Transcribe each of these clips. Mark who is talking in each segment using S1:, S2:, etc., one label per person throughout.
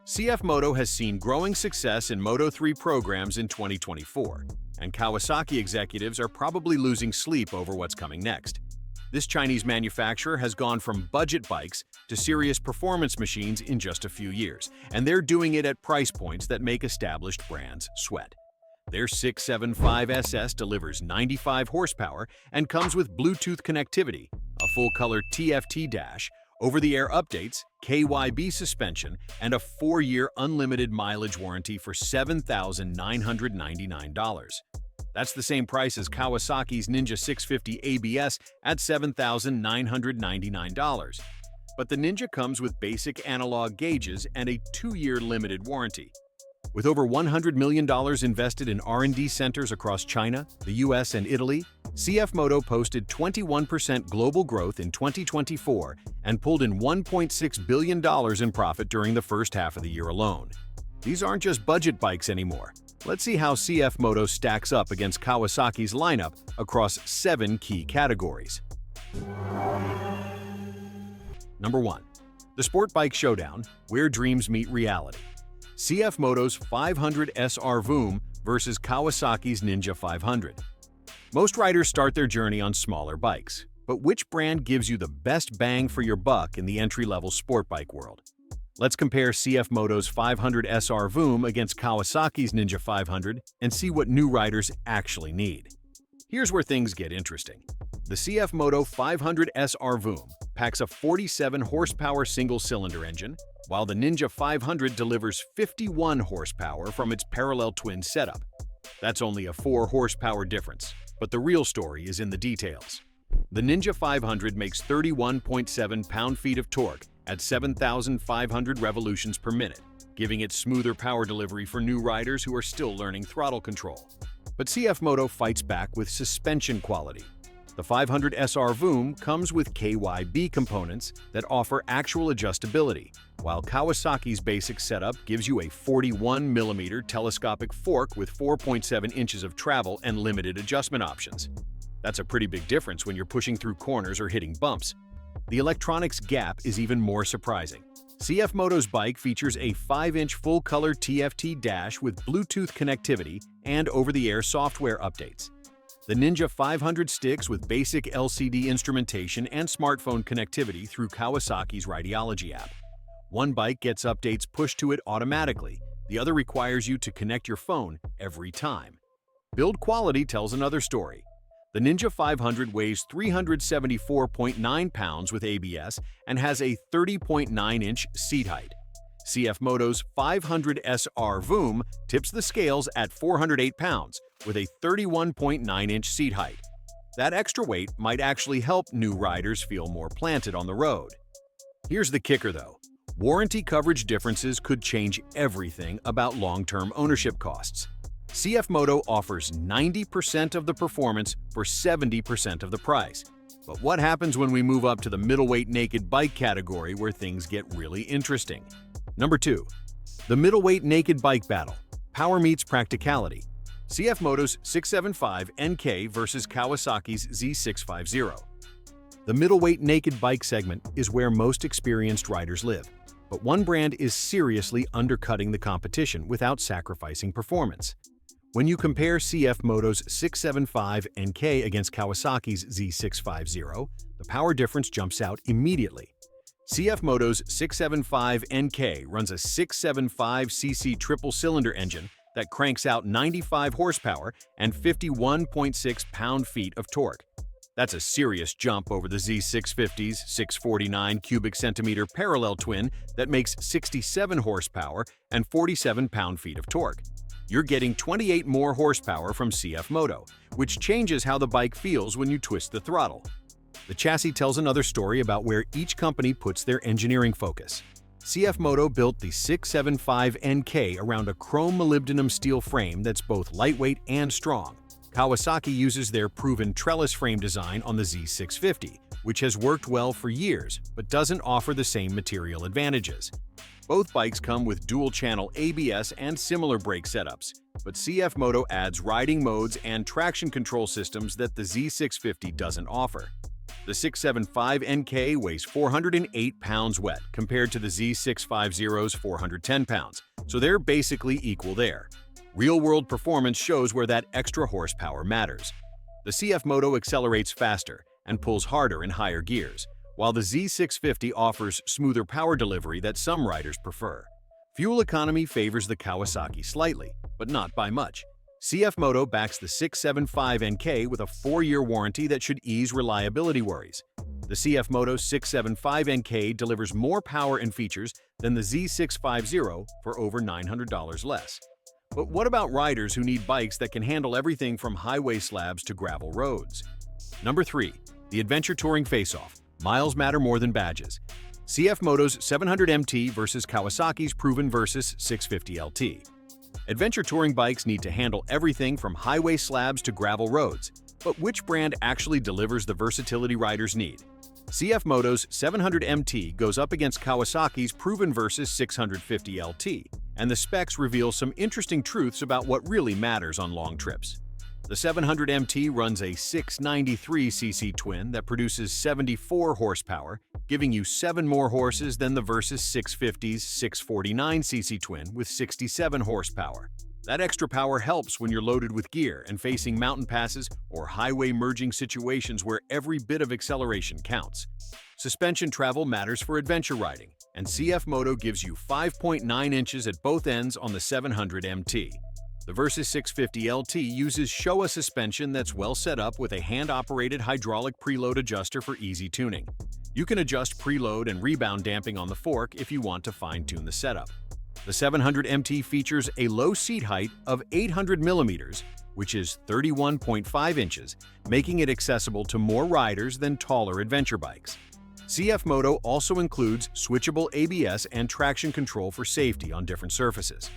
S1: CF Moto has seen growing success in Moto3 programs in 2024, and Kawasaki executives are probably losing sleep over what's coming next. This Chinese manufacturer has gone from budget bikes to serious performance machines in just a few years, and they're doing it at price points that make established brands sweat. Their 675SS delivers 95 horsepower and comes with Bluetooth connectivity, a full-color TFT dash, over-the-air updates, KYB suspension, and a 4-year unlimited mileage warranty for $7,999. That's the same price as Kawasaki's Ninja 650 ABS at $7,999. But the Ninja comes with basic analog gauges and a 2-year limited warranty. With over $100 million invested in R&D centers across China, the US, and Italy, CF Moto posted 21% global growth in 2024 and pulled in $1.6 billion in profit during the first half of the year alone. These aren't just budget bikes anymore. Let's see how CF Moto stacks up against Kawasaki's lineup across 7 key categories. Number 1. The Sport Bike Showdown, where dreams meet reality. CF Moto's 500 SR VOOM versus Kawasaki's Ninja 500. Most riders start their journey on smaller bikes, but which brand gives you the best bang for your buck in the entry-level sport bike world? Let's compare CF Moto's 500 SR VOOM against Kawasaki's Ninja 500 and see what new riders actually need. Here's where things get interesting. The CF Moto 500 SR VOOM packs a 47-horsepower single-cylinder engine, while the Ninja 500 delivers 51 horsepower from its parallel twin setup. That's only a 4-horsepower difference, but the real story is in the details. The Ninja 500 makes 31.7 pound-feet of torque at 7,500 revolutions per minute, giving it smoother power delivery for new riders who are still learning throttle control. But CF Moto fights back with suspension quality. The 500 SR VOOM comes with KYB components that offer actual adjustability, while Kawasaki's basic setup gives you a 41mm telescopic fork with 4.7 inches of travel and limited adjustment options. That's a pretty big difference when you're pushing through corners or hitting bumps. The electronics gap is even more surprising. CF Moto's bike features a 5-inch full-color TFT dash with Bluetooth connectivity and over-the-air software updates. The Ninja 500 sticks with basic LCD instrumentation and smartphone connectivity through Kawasaki's Rideology app. One bike gets updates pushed to it automatically, the other requires you to connect your phone every time. Build quality tells another story. The Ninja 500 weighs 374.9 pounds with ABS and has a 30.9-inch seat height. CF Moto's 500 SR VOOM tips the scales at 408 pounds with a 31.9-inch seat height. That extra weight might actually help new riders feel more planted on the road. Here's the kicker though. Warranty coverage differences could change everything about long-term ownership costs. CF Moto offers 90% of the performance for 70% of the price. But what happens when we move up to the middleweight naked bike category where things get really interesting? Number 2. The middleweight naked bike battle. Power meets practicality. CF Moto's 675 NK versus Kawasaki's Z650. The middleweight naked bike segment is where most experienced riders live, but one brand is seriously undercutting the competition without sacrificing performance. When you compare CF Moto's 675 NK against Kawasaki's Z650, the power difference jumps out immediately. CF Moto's 675 NK runs a 675cc triple-cylinder engine that cranks out 95 horsepower and 51.6 pound-feet of torque. That's a serious jump over the Z650's 649 cubic centimeter parallel twin that makes 67 horsepower and 47 pound-feet of torque. You're getting 28 more horsepower from CF Moto, which changes how the bike feels when you twist the throttle. The chassis tells another story about where each company puts their engineering focus. CF Moto built the 675 NK around a chrome molybdenum steel frame that's both lightweight and strong. Kawasaki uses their proven trellis frame design on the Z650, which has worked well for years but doesn't offer the same material advantages. Both bikes come with dual-channel ABS and similar brake setups, but CF Moto adds riding modes and traction control systems that the Z650 doesn't offer. The 675NK weighs 408 pounds wet compared to the Z650's 410 pounds, so they're basically equal there. Real-world performance shows where that extra horsepower matters. The CF Moto accelerates faster and pulls harder in higher gears, while the Z650 offers smoother power delivery that some riders prefer. Fuel economy favors the Kawasaki slightly, but not by much. CF Moto backs the 675NK with a 4-year warranty that should ease reliability worries. The CF Moto 675NK delivers more power and features than the Z650 for over $900 less. But what about riders who need bikes that can handle everything from highway slabs to gravel roads? Number 3. The Adventure Touring Face-Off. Miles matter more than badges. CF Moto's 700MT versus Kawasaki's proven Versys 650LT. Adventure touring bikes need to handle everything from highway slabs to gravel roads, but which brand actually delivers the versatility riders need? CF Moto's 700MT goes up against Kawasaki's proven Versys 650LT, and the specs reveal some interesting truths about what really matters on long trips. The 700MT runs a 693cc twin that produces 74 horsepower, giving you 7 more horses than the Versys 650's 649cc twin with 67 horsepower. That extra power helps when you're loaded with gear and facing mountain passes or highway merging situations where every bit of acceleration counts. Suspension travel matters for adventure riding, and CF Moto gives you 5.9 inches at both ends on the 700MT. The Versys 650LT uses Showa suspension that's well set up with a hand-operated hydraulic preload adjuster for easy tuning. You can adjust preload and rebound damping on the fork if you want to fine-tune the setup. The 700MT features a low seat height of 800 millimeters, which is 31.5 inches, making it accessible to more riders than taller adventure bikes. CF Moto also includes switchable ABS and traction control for safety on different surfaces.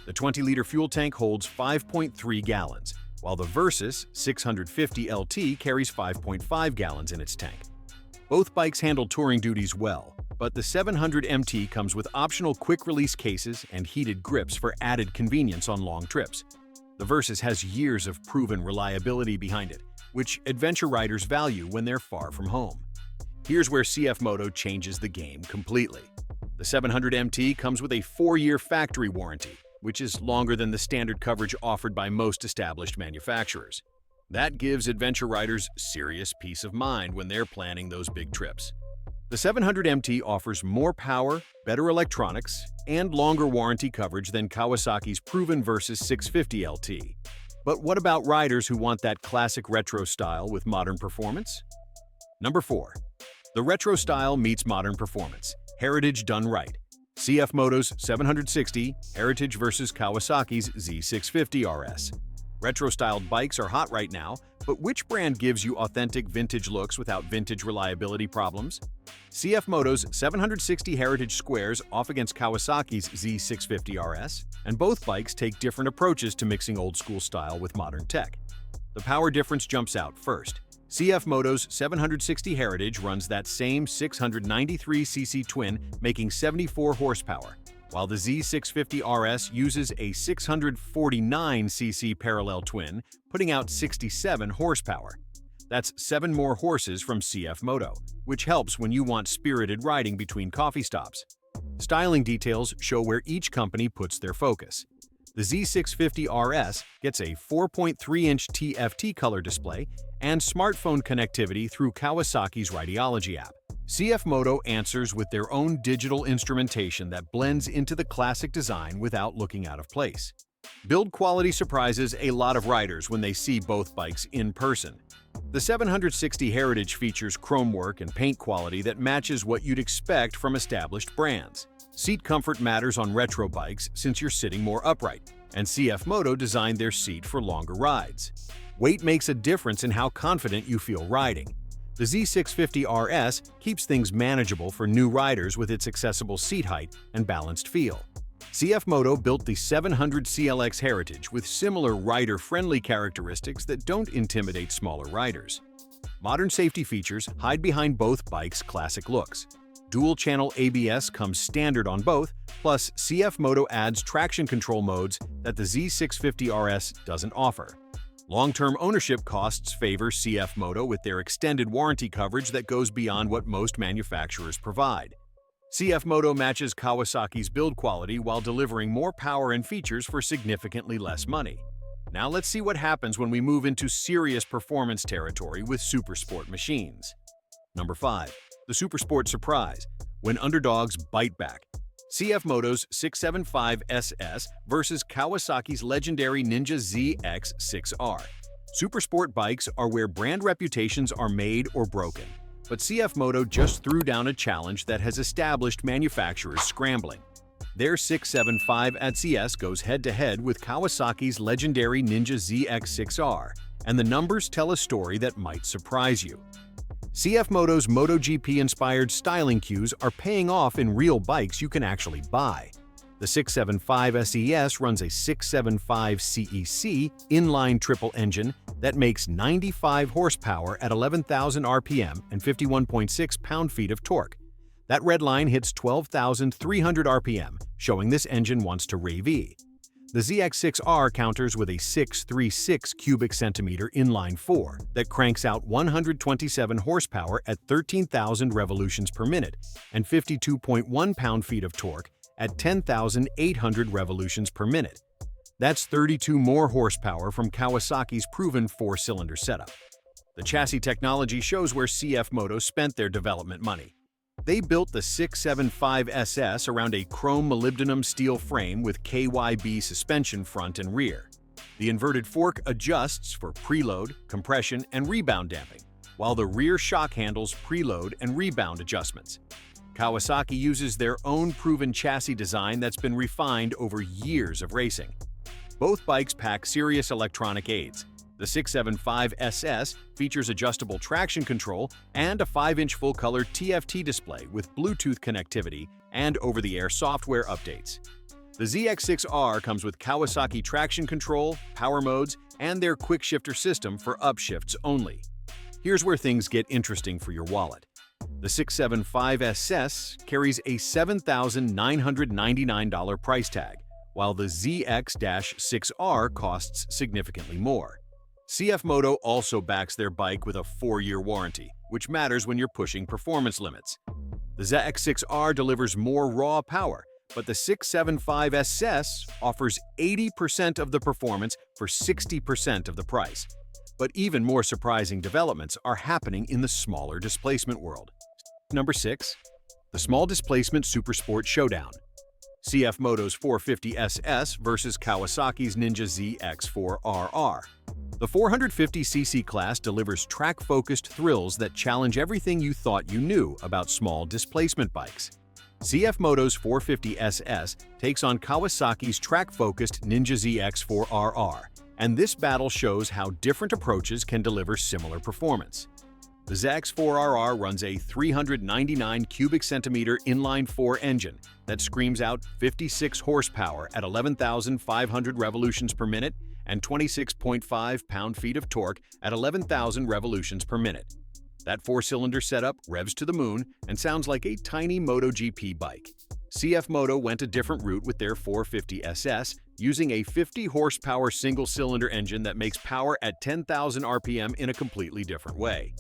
S1: The 20-liter fuel tank holds 5.3 gallons, while the Versys 650LT carries 5.5 gallons in its tank. Both bikes handle touring duties well, but the 700MT comes with optional quick-release cases and heated grips for added convenience on long trips. The Versys has years of proven reliability behind it, which adventure riders value when they're far from home. Here's where CF Moto changes the game completely. The 700MT comes with a 4-year factory warranty, which is longer than the standard coverage offered by most established manufacturers. That gives adventure riders serious peace of mind when they're planning those big trips. The 700MT offers more power, better electronics, and longer warranty coverage than Kawasaki's proven Versys 650LT. But what about riders who want that classic retro style with modern performance? Number 4. The retro style meets modern performance. Heritage done right. CF Moto's 760 Heritage versus Kawasaki's Z650 RS. Retro-styled bikes are hot right now, but which brand gives you authentic vintage looks without vintage reliability problems? CF Moto's 760 Heritage squares off against Kawasaki's Z650 RS, and both bikes take different approaches to mixing old-school style with modern tech. The power difference jumps out first. CF Moto's 760 Heritage runs that same 693cc twin, making 74 horsepower, while the Z650 RS uses a 649cc parallel twin, putting out 67 horsepower. That's 7 more horses from CF Moto, which helps when you want spirited riding between coffee stops. Styling details show where each company puts their focus. The Z650 RS gets a 4.3-inch TFT color display and smartphone connectivity through Kawasaki's Rideology app. CF Moto answers with their own digital instrumentation that blends into the classic design without looking out of place. Build quality surprises a lot of riders when they see both bikes in person. The 760 Heritage features chrome work and paint quality that matches what you'd expect from established brands. Seat comfort matters on retro bikes since you're sitting more upright, and CF Moto designed their seat for longer rides. Weight makes a difference in how confident you feel riding. The Z650 RS keeps things manageable for new riders with its accessible seat height and balanced feel. CF Moto built the 700 CLX Heritage with similar rider-friendly characteristics that don't intimidate smaller riders. Modern safety features hide behind both bikes' classic looks. Dual-channel ABS comes standard on both, plus CF Moto adds traction control modes that the Z650 RS doesn't offer. Long-term ownership costs favor CF Moto with their extended warranty coverage that goes beyond what most manufacturers provide. CF Moto matches Kawasaki's build quality while delivering more power and features for significantly less money. Now let's see what happens when we move into serious performance territory with Supersport machines. Number 5. The Supersport Surprise, when underdogs bite back. CF Moto's 675 SS versus Kawasaki's legendary Ninja ZX6R. Supersport bikes are where brand reputations are made or broken, but CF Moto just threw down a challenge that has established manufacturers scrambling. Their 675 at CS goes head-to-head with Kawasaki's legendary Ninja ZX6R, and the numbers tell a story that might surprise you. CF Moto's MotoGP-inspired styling cues are paying off in real bikes you can actually buy. The 675 SES runs a 675 CEC inline triple engine that makes 95 horsepower at 11,000 RPM and 51.6 pound-feet of torque. That red line hits 12,300 RPM, showing this engine wants to rave-y. The ZX6R counters with a 636 cubic centimeter inline 4 that cranks out 127 horsepower at 13,000 revolutions per minute and 52.1 pound-feet of torque at 10,800 revolutions per minute. That's 32 more horsepower from Kawasaki's proven 4-cylinder setup. The chassis technology shows where CF Moto spent their development money. They built the 675 SS around a chrome molybdenum steel frame with KYB suspension front and rear. The inverted fork adjusts for preload, compression, and rebound damping, while the rear shock handles preload and rebound adjustments. Kawasaki uses their own proven chassis design that's been refined over years of racing. Both bikes pack serious electronic aids. The 675 SS features adjustable traction control and a 5-inch full-color TFT display with Bluetooth connectivity and over-the-air software updates. The ZX6R comes with Kawasaki traction control, power modes, and their quick shifter system for upshifts only. Here's where things get interesting for your wallet. The 675 SS carries a $7,999 price tag, while the ZX-6R costs significantly more. CF Moto also backs their bike with a 4-year warranty, which matters when you're pushing performance limits. The ZX6R delivers more raw power, but the 675 SS offers 80% of the performance for 60% of the price. But even more surprising developments are happening in the smaller displacement world. Number 6. The Small Displacement Supersport Showdown. CF Moto's 450 SS versus Kawasaki's Ninja ZX4RR. The 450cc class delivers track-focused thrills that challenge everything you thought you knew about small displacement bikes. CF Moto's 450 SS takes on Kawasaki's track-focused Ninja ZX4RR, and this battle shows how different approaches can deliver similar performance. The ZX4RR runs a 399 cubic centimeter inline-4 engine that screams out 56 horsepower at 11,500 revolutions per minute and 26.5 pound-feet of torque at 11,000 revolutions per minute. That 4-cylinder setup revs to the moon and sounds like a tiny MotoGP bike. CF Moto went a different route with their 450 SS, using a 50-horsepower single-cylinder engine that makes power at 10,000 RPM in a completely different way.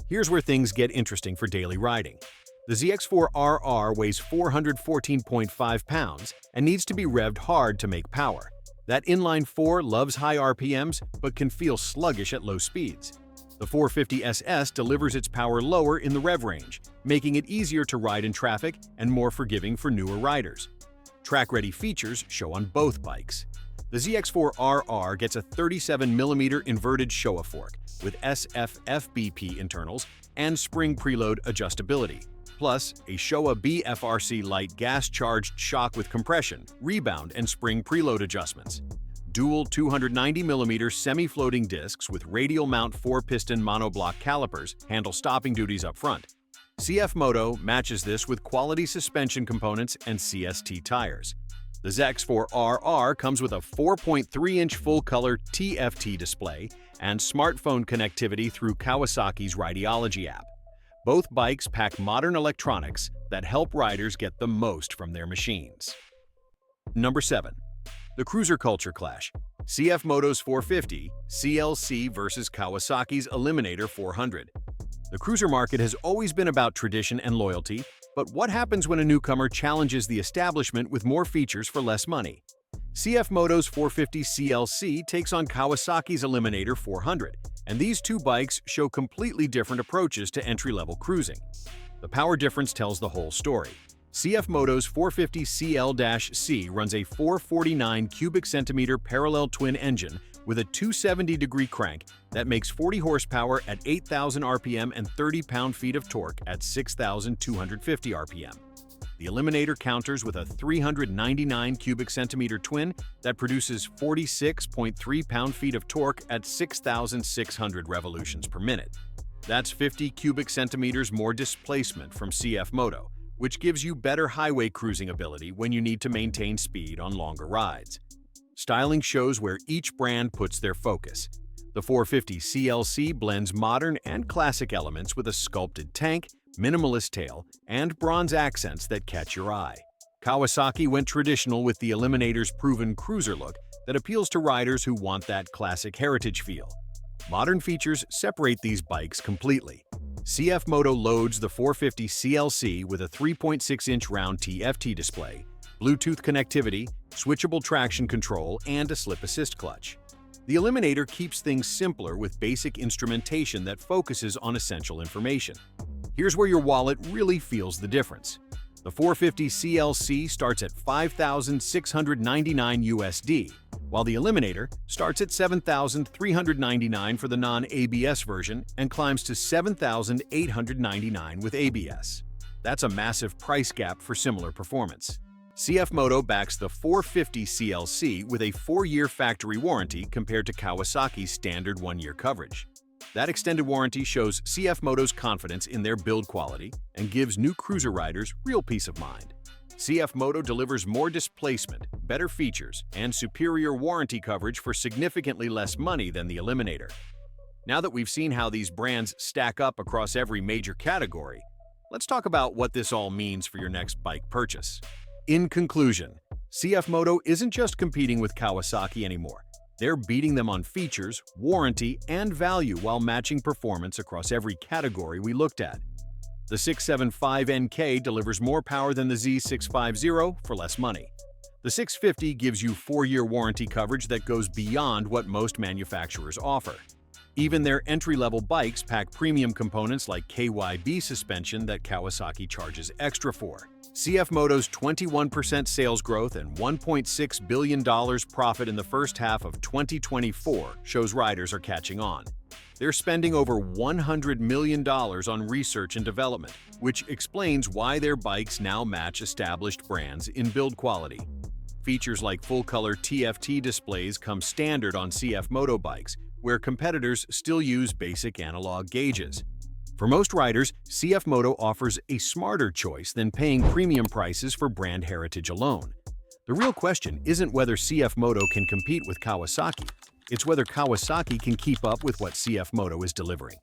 S1: Here's where things get interesting for daily riding. The ZX4RR weighs 414.5 pounds and needs to be revved hard to make power. That inline 4 loves high RPMs but can feel sluggish at low speeds. The 450 SS delivers its power lower in the rev range, making it easier to ride in traffic and more forgiving for newer riders. Track-ready features show on both bikes. The ZX4RR gets a 37mm inverted Showa fork with SFFBP internals and spring preload adjustability, plus a Showa BFRC light gas-charged shock with compression, rebound, and spring preload adjustments. Dual 290mm semi-floating discs with radial mount 4-piston monoblock calipers handle stopping duties up front. CF Moto matches this with quality suspension components and CST tires. The ZX4RR comes with a 4.3-inch full-color TFT display and smartphone connectivity through Kawasaki's Rideology app. Both bikes pack modern electronics that help riders get the most from their machines. Number 7. The Cruiser Culture Clash. CF Moto's 450 CLC versus Kawasaki's Eliminator 400. The cruiser market has always been about tradition and loyalty, but what happens when a newcomer challenges the establishment with more features for less money? CF Moto's 450 CLC takes on Kawasaki's Eliminator 400, and these two bikes show completely different approaches to entry-level cruising. The power difference tells the whole story. CF Moto's 450 CL-C runs a 449 cubic centimeter parallel twin engine with a 270-degree crank that makes 40 horsepower at 8,000 RPM and 30 pound-feet of torque at 6,250 RPM. The Eliminator counters with a 399 cubic centimeter twin that produces 46.3 pound-feet of torque at 6,600 revolutions per minute. That's 50 cubic centimeters more displacement from CF Moto, which gives you better highway cruising ability when you need to maintain speed on longer rides. Styling shows where each brand puts their focus. The 450 CLC blends modern and classic elements with a sculpted tank, minimalist tail, and bronze accents that catch your eye. Kawasaki went traditional with the Eliminator's proven cruiser look that appeals to riders who want that classic heritage feel. Modern features separate these bikes completely. CF Moto loads the 450 CLC with a 3.6-inch round TFT display, Bluetooth connectivity, switchable traction control, and a slip assist clutch. The Eliminator keeps things simpler with basic instrumentation that focuses on essential information. Here's where your wallet really feels the difference. The 450 CLC starts at $5,699 USD, while the Eliminator starts at $7,399 for the non-ABS version and climbs to $7,899 with ABS. That's a massive price gap for similar performance. CF Moto backs the 450 CLC with a 4-year factory warranty compared to Kawasaki's standard 1-year coverage. That extended warranty shows CF Moto's confidence in their build quality and gives new cruiser riders real peace of mind. CF Moto delivers more displacement, better features, and superior warranty coverage for significantly less money than the Eliminator. Now that we've seen how these brands stack up across every major category, let's talk about what this all means for your next bike purchase. In conclusion, CF Moto isn't just competing with Kawasaki anymore. They're beating them on features, warranty, and value while matching performance across every category we looked at. The 675NK delivers more power than the Z650 for less money. The 650 gives you 4-year warranty coverage that goes beyond what most manufacturers offer. Even their entry-level bikes pack premium components like KYB suspension that Kawasaki charges extra for. CF Moto's 21% sales growth and $1.6 billion profit in the first half of 2024 shows riders are catching on. They're spending over $100 million on research and development, which explains why their bikes now match established brands in build quality. Features like full-color TFT displays come standard on CF Moto bikes, where competitors still use basic analog gauges. For most riders, CF Moto offers a smarter choice than paying premium prices for brand heritage alone. The real question isn't whether CF Moto can compete with Kawasaki, it's whether Kawasaki can keep up with what CF Moto is delivering.